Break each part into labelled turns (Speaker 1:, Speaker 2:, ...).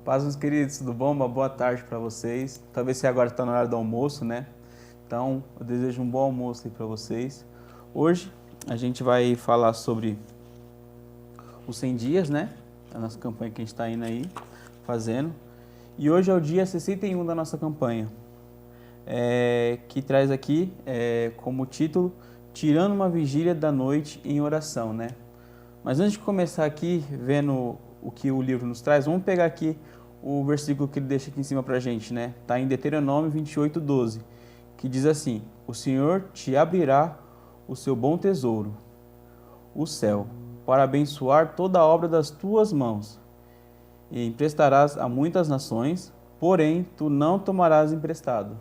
Speaker 1: Paz, meus queridos, tudo bom? Uma boa tarde para vocês. Talvez você agora está no horário do almoço, né? Então, eu desejo um bom almoço aí para vocês. Hoje a gente vai falar sobre os 100 dias, né? A nossa campanha que a gente está indo aí fazendo. E hoje é o dia 61 da nossa campanha, que traz aqui como título Tirando uma Vigília da Noite em Oração, né? Mas antes de começar aqui, vendo o que o livro nos traz, vamos pegar aqui o versículo que ele deixa aqui em cima pra gente, né? Tá em Deuteronômio 28:12, que diz assim: O Senhor te abrirá o seu bom tesouro, o céu, para abençoar toda a obra das tuas mãos, e emprestarás a muitas nações, porém tu não tomarás emprestado.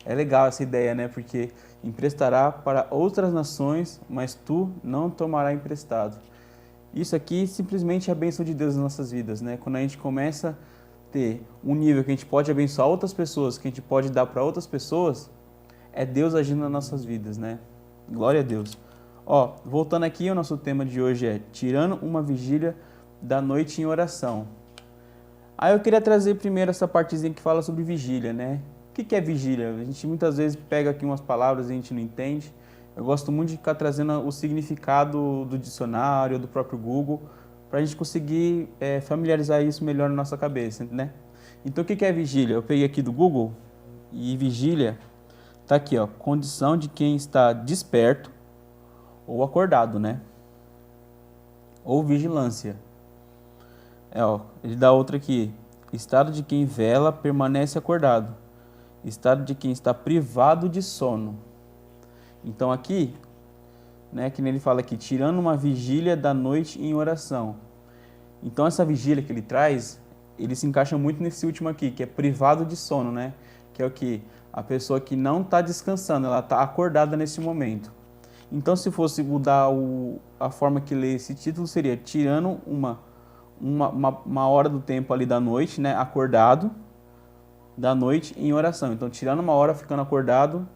Speaker 1: É legal essa ideia, né? Porque emprestará para outras nações, mas tu não tomarás emprestado. Isso aqui simplesmente é a bênção de Deus nas nossas vidas, né? Quando a gente começa a ter um nível que a gente pode abençoar outras pessoas, que a gente pode dar para outras pessoas, é Deus agindo nas nossas vidas, né? Glória a Deus. Ó, voltando aqui, o nosso tema de hoje é tirando uma vigília da noite em oração. Aí eu queria trazer primeiro essa partezinha que fala sobre vigília, né? O que é vigília? A gente muitas vezes pega aqui umas palavras e a gente não entende. Eu gosto muito de ficar trazendo o significado do dicionário, do próprio Google, para a gente conseguir familiarizar isso melhor na nossa cabeça, né? Então o que é vigília? Eu peguei aqui do Google e vigília tá aqui, ó, condição de quem está desperto ou acordado, né? Ou vigilância. Ó, ele dá outra aqui, estado de quem vela permanece acordado, estado de quem está privado de sono. Então aqui, né, que ele fala aqui, tirando uma vigília da noite em oração. Então essa vigília que ele traz, ele se encaixa muito nesse último aqui, que é privado de sono, né? Que é o que? A pessoa que não está descansando, ela está acordada nesse momento. Então se fosse mudar a forma que lê esse título, seria tirando uma hora do tempo ali da noite, né? Acordado, da noite em oração. Então tirando uma hora ficando acordado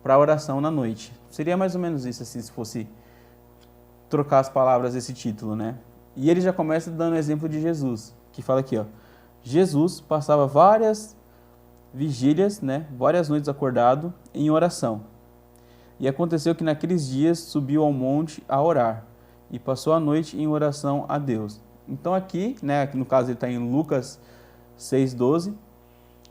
Speaker 1: para a oração na noite. Seria mais ou menos isso, assim, se fosse trocar as palavras desse título, né? E ele já começa dando o exemplo de Jesus, que fala aqui, ó. Jesus passava várias vigílias, né? Várias noites acordado em oração. E aconteceu que naqueles dias subiu ao monte a orar e passou a noite em oração a Deus. Então aqui, né? No caso ele está em Lucas 6:12.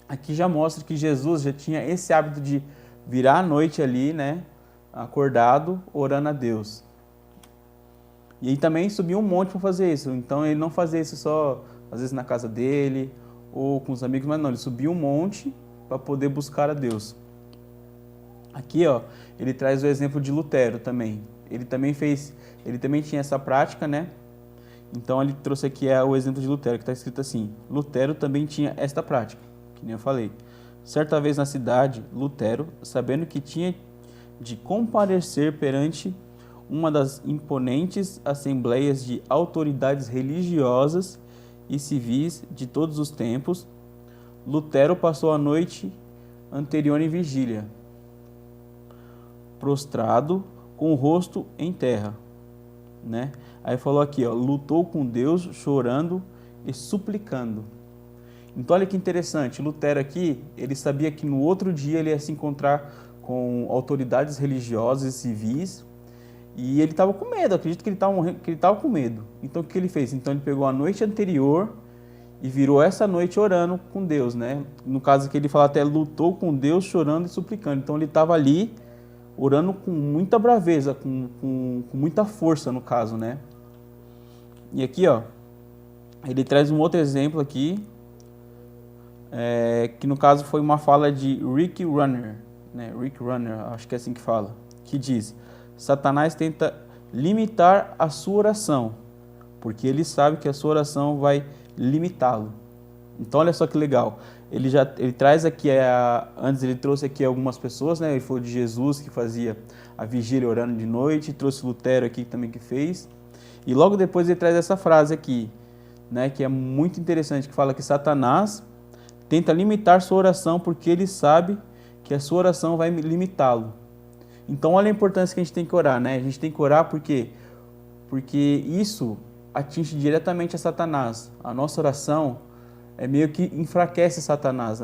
Speaker 1: Aqui já mostra que Jesus já tinha esse hábito de virar a noite ali, né? Acordado, orando a Deus. E aí também subiu um monte para fazer isso. Então ele não fazia isso só, às vezes, na casa dele ou com os amigos, mas não, ele subiu um monte para poder buscar a Deus. Aqui, ó, ele traz o exemplo de Lutero também. Ele também tinha essa prática, né? Então ele trouxe aqui o exemplo de Lutero, que está escrito assim: Lutero também tinha esta prática, que nem eu falei. Certa vez na cidade, Lutero, sabendo que tinha de comparecer perante uma das imponentes assembleias de autoridades religiosas e civis de todos os tempos, Lutero passou a noite anterior em vigília, prostrado, com o rosto em terra, né? Aí falou aqui, ó, lutou com Deus, chorando e suplicando. Então olha que interessante, Lutero aqui, ele sabia que no outro dia ele ia se encontrar com autoridades religiosas e civis, e ele estava com medo, acredito que ele estava com medo. Então o que ele fez? Então ele pegou a noite anterior e virou essa noite orando com Deus, né? No caso aqui ele fala até lutou com Deus, chorando e suplicando. Então ele estava ali orando com muita braveza, com muita força no caso, né? E aqui, ó, ele traz um outro exemplo aqui, que no caso foi uma fala de Rick Runner, né? Rick Runner, acho que é assim que fala, que diz: Satanás tenta limitar a sua oração, porque ele sabe que a sua oração vai limitá-lo. Então olha só que legal, ele traz aqui, antes ele trouxe aqui algumas pessoas, né? Ele falou de Jesus que fazia a vigília orando de noite, trouxe Lutero aqui também que fez, e logo depois ele traz essa frase aqui, né? Que é muito interessante, que fala que Satanás tenta limitar sua oração porque ele sabe que a sua oração vai limitá-lo. Então olha a importância que a gente tem que orar, né? A gente tem que orar porque isso atinge diretamente a Satanás. A nossa oração, meio que enfraquece Satanás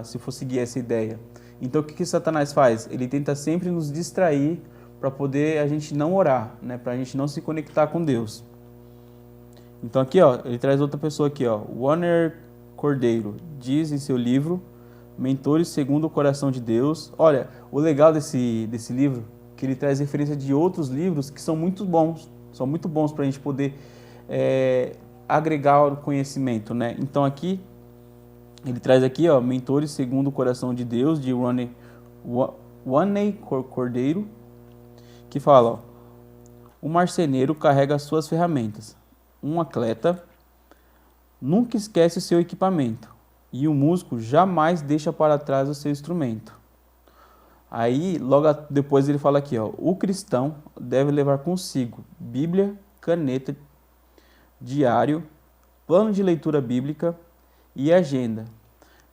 Speaker 1: se for seguir essa ideia. Então o que Satanás faz? Ele tenta sempre nos distrair para poder a gente não orar, né? Para a gente não se conectar com Deus. Então aqui, ó, ele traz outra pessoa aqui, ó, Warner Cordeiro, diz em seu livro Mentores segundo o Coração de Deus. Olha, o legal desse livro que ele traz referência de outros livros que são muito bons para a gente poder agregar o conhecimento, né? Então aqui ele traz aqui, ó, Mentores segundo o Coração de Deus, de Warner Cordeiro, que fala, ó, o marceneiro carrega as suas ferramentas. Um atleta nunca esquece o seu equipamento e o músico jamais deixa para trás o seu instrumento. Aí, logo depois ele fala aqui, ó, o cristão deve levar consigo Bíblia, caneta, diário, plano de leitura bíblica e agenda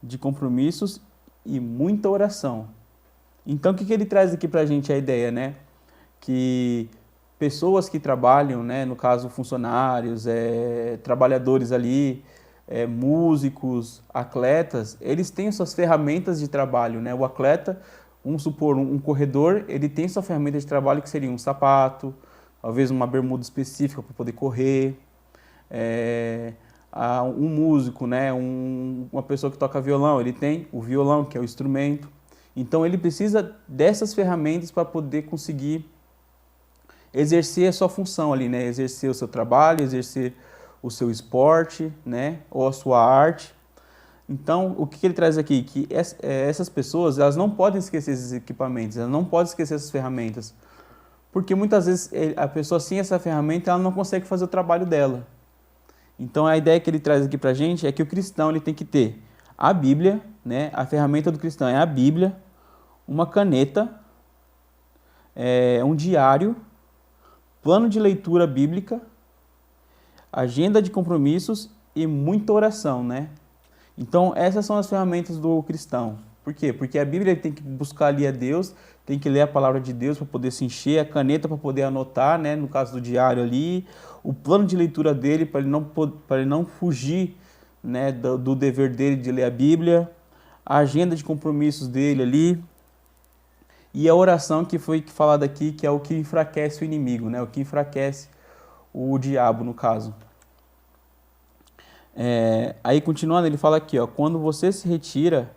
Speaker 1: de compromissos e muita oração. Então, o que ele traz aqui para a gente a ideia, né? Que pessoas que trabalham, né, no caso funcionários, trabalhadores ali, músicos, atletas, eles têm suas ferramentas de trabalho, né? O atleta, vamos supor, um corredor, ele tem sua ferramenta de trabalho que seria um sapato, talvez uma bermuda específica para poder correr, um músico, né, uma pessoa que toca violão, ele tem o violão, que é o instrumento. Então ele precisa dessas ferramentas para poder conseguir exercer a sua função ali, né? Exercer o seu trabalho, exercer o seu esporte, né? Ou a sua arte. Então, o que ele traz aqui? Que essas pessoas, elas não podem esquecer esses equipamentos, elas não podem esquecer essas ferramentas. Porque muitas vezes a pessoa sem essa ferramenta, ela não consegue fazer o trabalho dela. Então, a ideia que ele traz aqui pra gente é que o cristão ele tem que ter a Bíblia, né? A ferramenta do cristão é a Bíblia, uma caneta, um diário, plano de leitura bíblica, agenda de compromissos e muita oração, né? Então, essas são as ferramentas do cristão. Por quê? Porque a Bíblia tem que buscar ali a Deus, tem que ler a palavra de Deus para poder se encher, a caneta para poder anotar, né? No caso do diário ali, o plano de leitura dele para ele não fugir, né? do dever dele de ler a Bíblia, a agenda de compromissos dele ali, e a oração que foi falada aqui, que é o que enfraquece o inimigo, né? O que enfraquece o diabo, no caso. Aí, continuando, ele fala aqui, ó, quando você se retirar,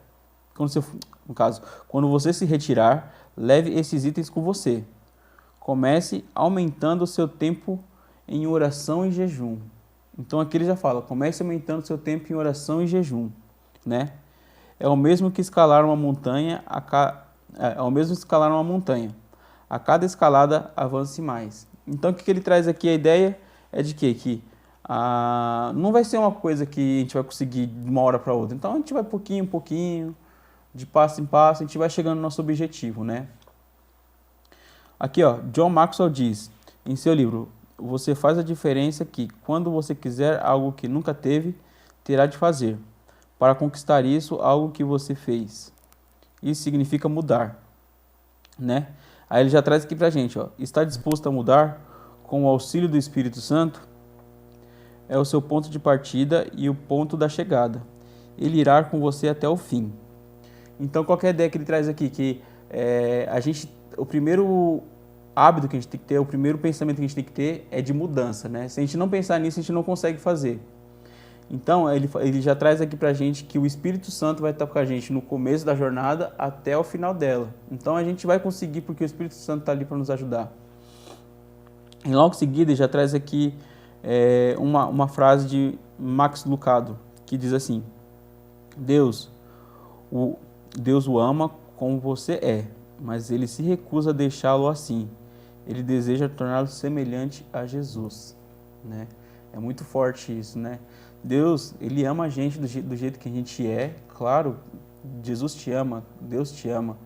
Speaker 1: leve esses itens com você. Comece aumentando o seu tempo em oração e jejum. Então, aqui ele já fala, comece aumentando o seu tempo em oração e jejum, né? É o mesmo que escalar uma montanha A cada escalada, avance mais. Então, o que ele traz aqui? A ideia é de quê? Que não vai ser uma coisa que a gente vai conseguir de uma hora para outra. Então, a gente vai pouquinho em pouquinho, de passo em passo, a gente vai chegando no nosso objetivo, né? Aqui, ó, John Maxwell diz, em seu livro, você faz a diferença que, quando você quiser algo que nunca teve, terá de fazer. Para conquistar isso, algo que você fez. Isso significa mudar, né? Aí ele já traz aqui pra gente, ó, está disposto a mudar com o auxílio do Espírito Santo? É o seu ponto de partida e o ponto da chegada. Ele irá com você até o fim. Então, qual que é a ideia que ele traz aqui? Que o primeiro hábito que a gente tem que ter, o primeiro pensamento que a gente tem que ter é de mudança, né? Se a gente não pensar nisso, a gente não consegue fazer. Então, ele já traz aqui pra gente que o Espírito Santo vai estar com a gente no começo da jornada até o final dela. Então, a gente vai conseguir porque o Espírito Santo está ali para nos ajudar. E logo em seguida, ele já traz aqui uma frase de Max Lucado, que diz assim, Deus o ama como você é, mas ele se recusa a deixá-lo assim. Ele deseja torná-lo semelhante a Jesus, né? É muito forte isso, né? Deus, ele ama a gente do jeito que a gente é. Claro, Jesus te ama, Deus te ama.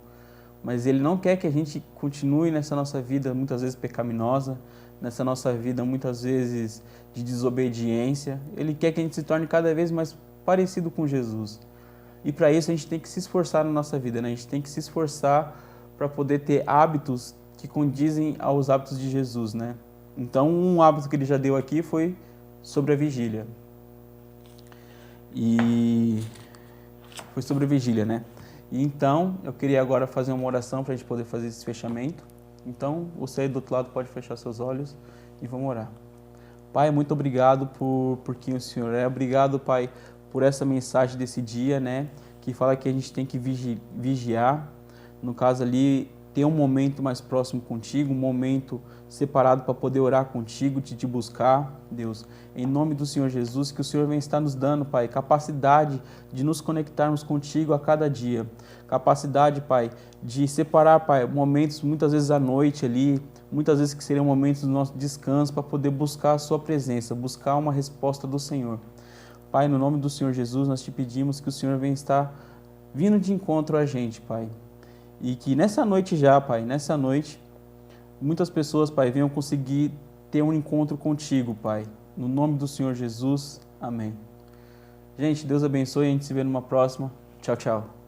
Speaker 1: Mas ele não quer que a gente continue nessa nossa vida muitas vezes pecaminosa, nessa nossa vida muitas vezes de desobediência. Ele quer que a gente se torne cada vez mais parecido com Jesus. E para isso a gente tem que se esforçar na nossa vida, né? A gente tem que se esforçar para poder ter hábitos que condizem aos hábitos de Jesus, né? Então, um hábito que ele já deu aqui foi sobre a vigília. E foi sobre vigília, né? E então, eu queria agora fazer uma oração para a gente poder fazer esse fechamento. Então, você aí do outro lado pode fechar seus olhos e vamos orar. Pai, muito obrigado por quem o Senhor é. Obrigado, Pai, por essa mensagem desse dia, né? Que fala que a gente tem que vigiar. No caso ali, ter um momento mais próximo contigo, um momento separado para poder orar contigo, te buscar, Deus. Em nome do Senhor Jesus, que o Senhor venha estar nos dando, Pai, capacidade de nos conectarmos contigo a cada dia. Capacidade, Pai, de separar, Pai, momentos, muitas vezes à noite ali, muitas vezes que seriam momentos do nosso descanso, para poder buscar a sua presença, buscar uma resposta do Senhor. Pai, no nome do Senhor Jesus, nós te pedimos que o Senhor venha estar vindo de encontro a gente, Pai. E que nessa noite já, Pai, nessa noite, muitas pessoas, Pai, venham conseguir ter um encontro contigo, Pai. No nome do Senhor Jesus, amém. Gente, Deus abençoe e a gente se vê numa próxima. Tchau, tchau.